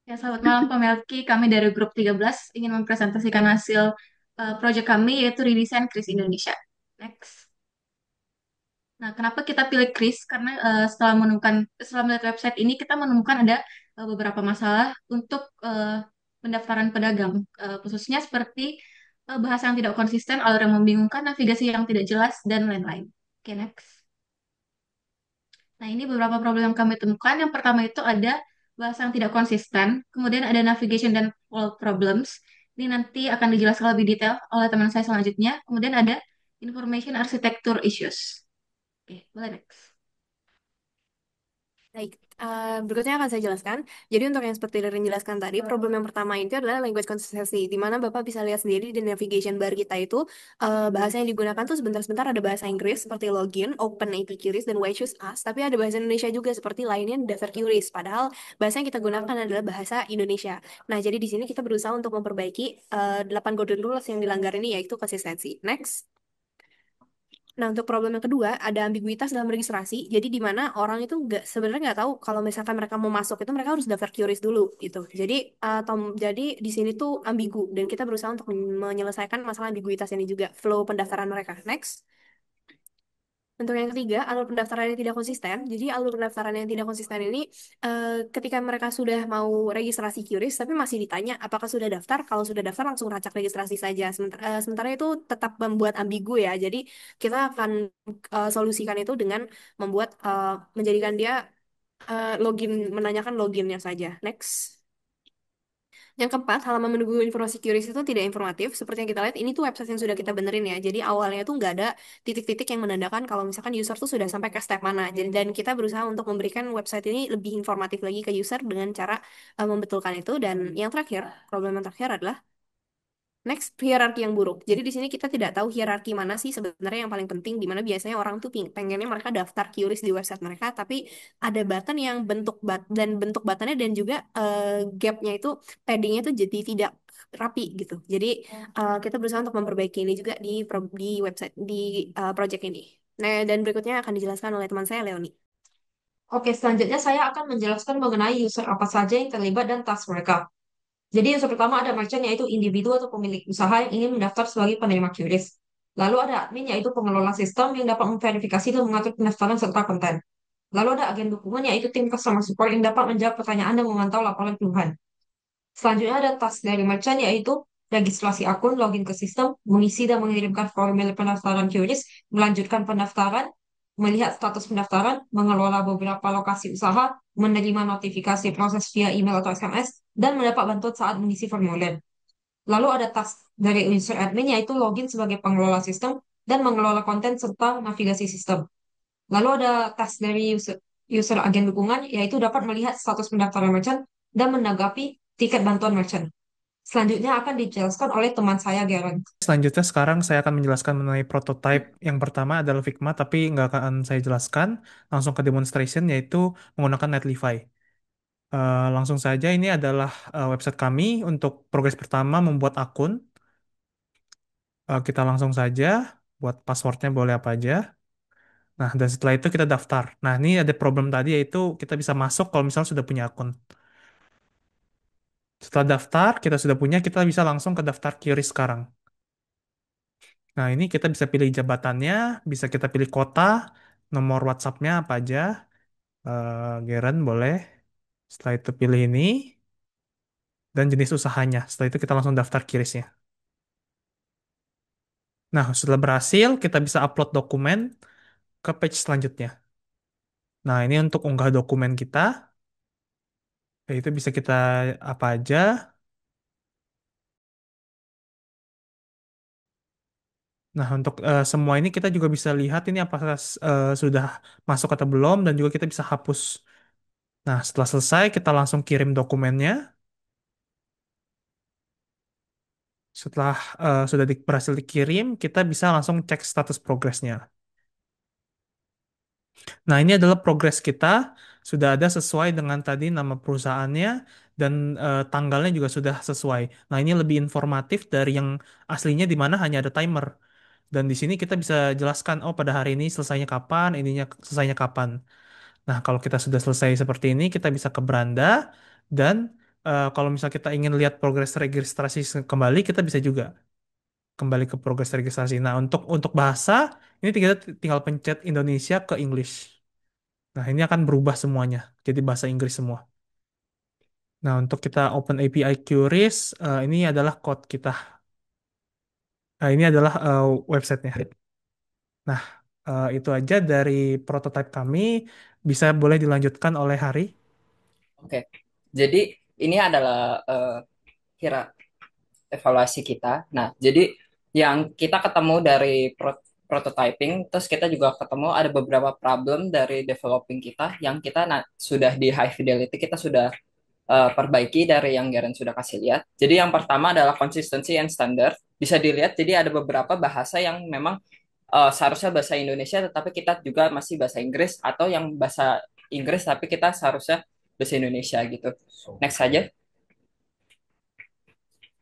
Ya, selamat malam Pak Melki. Kami dari grup 13 ingin mempresentasikan hasil proyek kami yaitu redesign Kris Indonesia. Next. Nah, kenapa kita pilih Kris? Karena setelah melihat website ini kita menemukan ada beberapa masalah untuk pendaftaran pedagang, khususnya seperti bahasa yang tidak konsisten, alur yang membingungkan, navigasi yang tidak jelas, dan lain-lain. Oke, next. Nah, ini beberapa problem yang kami temukan. Yang pertama itu ada bahasa yang tidak konsisten, kemudian ada navigation dan flow problems. Ini nanti akan dijelaskan lebih detail oleh teman saya selanjutnya. Kemudian ada information architecture issues. Oke, boleh next. Baik, berikutnya akan saya jelaskan. Jadi untuk yang seperti Ririn jelaskan tadi, problem yang pertama itu adalah language consistency, di mana Bapak bisa lihat sendiri di navigation bar kita itu bahasa yang digunakan tuh sebentar-sebentar ada bahasa Inggris seperti login, open AP queries, dan why choose us, tapi ada bahasa Indonesia juga seperti lainnya daftar queries, padahal bahasa yang kita gunakan adalah bahasa Indonesia. Nah, jadi di sini kita berusaha untuk memperbaiki 8 golden rules yang dilanggar ini yaitu konsistensi. Next. Nah, untuk problem yang kedua, ada ambiguitas dalam registrasi. Jadi di mana orang itu sebenarnya nggak tahu kalau misalkan mereka mau masuk itu mereka harus daftar QRIS dulu gitu. Jadi jadi di sini tuh ambigu dan kita berusaha untuk menyelesaikan masalah ambiguitas ini juga flow pendaftaran mereka. Next. Untuk yang ketiga, alur pendaftaran yang tidak konsisten. Jadi alur pendaftaran yang tidak konsisten ini ketika mereka sudah mau registrasi QRIS tapi masih ditanya apakah sudah daftar. Kalau sudah daftar langsung racak registrasi saja. Sementara itu tetap membuat ambigu ya. Jadi kita akan solusikan itu dengan menjadikan dia login menanyakan loginnya saja. Next. Yang keempat, halaman menunggu informasi QRIS itu tidak informatif. Seperti yang kita lihat, ini tuh website yang sudah kita benerin ya. Jadi awalnya tuh nggak ada titik-titik yang menandakan kalau misalkan user tuh sudah sampai ke step mana. Jadi, dan kita berusaha untuk memberikan website ini lebih informatif lagi ke user dengan cara membetulkan itu. Dan yang terakhir, problem yang terakhir adalah next, hierarki yang buruk. Jadi di sini kita tidak tahu hierarki mana sih sebenarnya yang paling penting, di mana biasanya orang tuh pengennya mereka daftar QRIS di website mereka, tapi ada button yang bentuk buttonnya dan juga gapnya itu paddingnya itu jadi tidak rapi gitu. Jadi kita berusaha untuk memperbaiki ini juga di website di project ini. Nah, dan berikutnya akan dijelaskan oleh teman saya Leoni. Oke, selanjutnya saya akan menjelaskan mengenai user apa saja yang terlibat dan task mereka. Jadi user pertama ada merchant yaitu individu atau pemilik usaha yang ingin mendaftar sebagai penerima QRIS. Lalu ada admin yaitu pengelola sistem yang dapat memverifikasi dan mengatur pendaftaran serta konten. Lalu ada agen dukungan yaitu tim customer support yang dapat menjawab pertanyaan dan memantau laporan keluhan. Selanjutnya ada task dari merchant yaitu registrasi akun, login ke sistem, mengisi dan mengirimkan formulir pendaftaran QRIS, melanjutkan pendaftaran, melihat status pendaftaran, mengelola beberapa lokasi usaha, menerima notifikasi proses via email atau SMS, dan mendapat bantuan saat mengisi formulir. Lalu ada task dari user admin yaitu login sebagai pengelola sistem dan mengelola konten serta navigasi sistem. Lalu ada task dari user agen dukungan yaitu dapat melihat status pendaftaran merchant dan menanggapi tiket bantuan merchant. Selanjutnya akan dijelaskan oleh teman saya, Garen. Selanjutnya sekarang saya akan menjelaskan mengenai prototype. Yang pertama adalah Figma, tapi nggak akan saya jelaskan. Langsung ke demonstration, yaitu menggunakan Netlify. Langsung saja, ini adalah website kami. Untuk progres pertama, membuat akun. Kita langsung saja, buat passwordnya boleh apa aja. Nah, dan setelah itu kita daftar. Nah, ini ada problem tadi, yaitu kita bisa masuk kalau misalnya sudah punya akun. Setelah daftar, kita sudah punya, kita bisa langsung ke daftar QRIS sekarang. Nah, ini kita bisa pilih jabatannya, bisa kita pilih kota, nomor WhatsApp-nya apa aja, Geren boleh. Setelah itu pilih ini, dan jenis usahanya. Setelah itu kita langsung daftar QRIS-nya. Nah, setelah berhasil, kita bisa upload dokumen ke page selanjutnya. Nah, ini untuk unggah dokumen kita, itu bisa kita apa aja. Nah, untuk semua ini kita juga bisa lihat ini apakah sudah masuk atau belum, dan juga kita bisa hapus. Nah, setelah selesai, kita langsung kirim dokumennya. Setelah sudah berhasil dikirim, kita bisa langsung cek status progresnya. Nah, ini adalah progres kita. Sudah ada sesuai dengan tadi nama perusahaannya dan tanggalnya juga sudah sesuai. Nah, ini lebih informatif dari yang aslinya di mana hanya ada timer. Dan di sini kita bisa jelaskan, oh pada hari ini selesainya kapan, ininya selesainya kapan. Nah, kalau kita sudah selesai seperti ini, kita bisa ke beranda dan kalau misal kita ingin lihat progres registrasi kembali, kita bisa juga kembali ke progres registrasi. Nah, untuk bahasa ini kita tinggal pencet Indonesia ke English. Nah, ini akan berubah semuanya jadi bahasa Inggris semua. Nah, untuk kita open API QRIS, ini adalah code kita. Nah, ini adalah websitenya. Nah, itu aja dari prototipe kami. Bisa boleh dilanjutkan oleh Hari. Oke. Jadi ini adalah kira evaluasi kita. Nah, jadi yang kita ketemu dari prototyping, terus kita juga ketemu ada beberapa problem dari developing kita yang kita sudah di high fidelity kita sudah perbaiki dari yang Garen sudah kasih lihat. Jadi yang pertama adalah consistency and standard. Bisa dilihat, jadi ada beberapa bahasa yang memang seharusnya bahasa Indonesia, tetapi kita juga masih bahasa Inggris, atau yang bahasa Inggris tapi kita seharusnya bahasa Indonesia gitu. Next saja.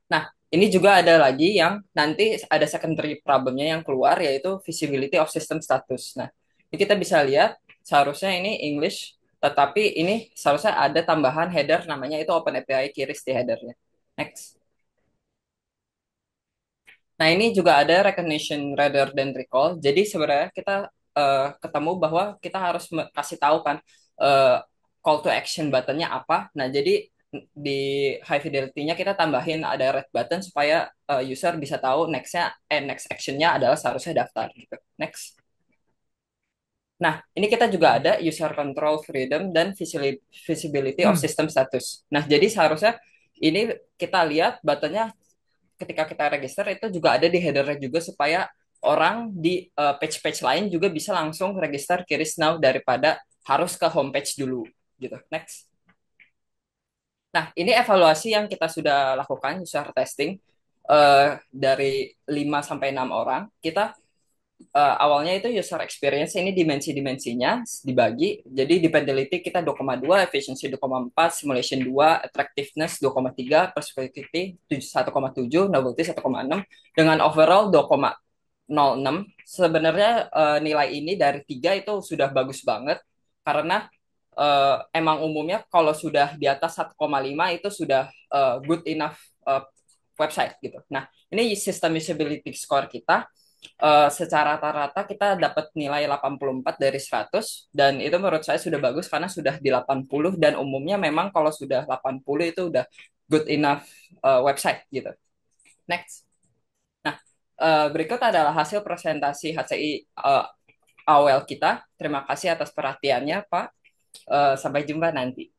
Nah, ini juga ada lagi yang nanti ada secondary problemnya yang keluar, yaitu visibility of system status. Nah, ini kita bisa lihat seharusnya ini English, tetapi ini seharusnya ada tambahan header namanya itu OpenAPI QRIS di headernya. Next. Nah, ini juga ada recognition rather than recall. Jadi sebenarnya kita ketemu bahwa kita harus kasih tahu kan eh, call to action buttonnya apa. Nah, jadi di high fidelity-nya kita tambahin ada red button supaya user bisa tahu next action-nya adalah seharusnya daftar gitu. Next. Nah, ini kita juga ada user control freedom dan visibility of Hmm. system status. Nah, jadi seharusnya ini kita lihat buttonnya ketika kita register itu juga ada di headernya juga supaya orang di page-page lain juga bisa langsung register Kiris Now daripada harus ke homepage dulu gitu. Next. Nah, ini evaluasi yang kita sudah lakukan user testing dari 5 sampai 6 orang. Kita awalnya itu user experience ini dimensi-dimensinya dibagi. Jadi dependability kita 2,2, efficiency 2,4, simulation 2, attractiveness 2,3, perspectivity 1,7, novelty 1,6 dengan overall 2,06. Sebenarnya nilai ini dari 3 itu sudah bagus banget karena emang umumnya kalau sudah di atas 1,5 itu sudah good enough uh, website gitu. Nah, ini sistem usability score kita secara rata-rata kita dapat nilai 84 dari 100 dan itu menurut saya sudah bagus karena sudah di 80 dan umumnya memang kalau sudah 80 itu udah good enough website gitu. Next. Nah, berikut adalah hasil presentasi HCI AWL kita. Terima kasih atas perhatiannya, Pak. Sampai jumpa nanti.